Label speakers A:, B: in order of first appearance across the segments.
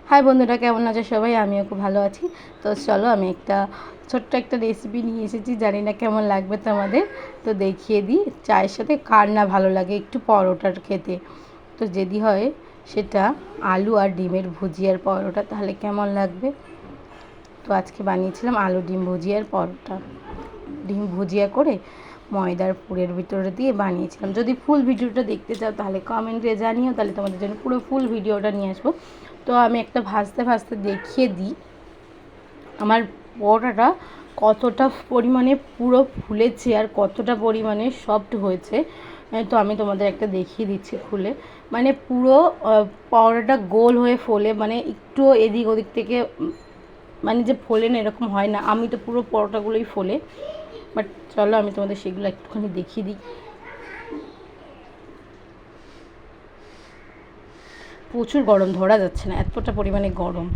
A: High বন্ধুরা, কেমন আছো সবাই? আমিও খুব ভালো আছি। তো চলো, আমি ছোট্ট একটা রেসিপি নিয়ে এসেছি, জানি না কেমন লাগবে তোমাদের। তো দেখিয়ে দিই, চায়ের সাথে কার না ভালো লাগে একটু পরোটার খেতে। তো যদি হয় সেটা আলু আর ডিমের ভুজিয়ার পরোটা, তাহলে কেমন লাগবে। তো আজকে বানিয়েছিলাম আলু ডিম ভুজিয়ার পরোটা। ডিম ভুজিয়া করে ময়দার পুরের ভিতরে দিয়ে বানিয়েছিলাম। যদি ফুল ভিডিওটা দেখতে চাও তাহলে কমেন্টে জানিও, তাহলে তোমাদের জন্য পুরো ফুল ভিডিওটা নিয়ে আসবো। তো আমি একটা ভাজতে ভাজতে দেখিয়ে দিই আমার পরোটাটা কতটা পরিমাণে পুরো ফুলেছে আর কতটা পরিমাণে সফট হয়েছে। তো আমি তোমাদের একটা দেখিয়ে দিচ্ছি খুলে। মানে পুরো পরোটাটা গোল হয়ে ফোলে, মানে একটু এদিক ওদিক থেকে মানে যে ফোলে না এরকম হয় না। আমি তো পুরো পরোটাগুলোই ফোলে। বাট চলো, আমি তোমাদের সেগুলো একটুখানি দেখিয়ে দিই। প্রচুর গরম, ধরা যাচ্ছে না, এতটা পরিমাণে গরম।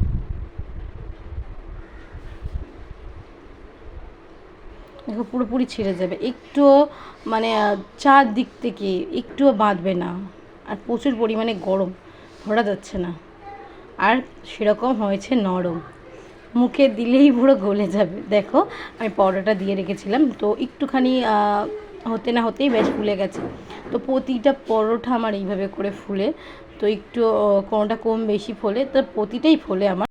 A: দেখো পুরোপুরি ছিঁড়ে যাবে, একটুও মানে চারদিক থেকে একটুও বাঁধবে না। আর প্রচুর পরিমাণে গরম, ধরা যাচ্ছে না। আর সেরকম হয়েছে নরম, মুখে দিলেই পুরো গলে যাবে। দেখো আমি পরোটা দিয়ে রেখেছিলাম, তো একটুখানি হতে না হতেই বেশ ফুলে গেছে। তো প্রতিটা পরোটা আমার এইভাবে করে ফুলে, তো একটু কোনোটা কম বেশি ফোলে, তো প্রতিটাই ফোলে আমার।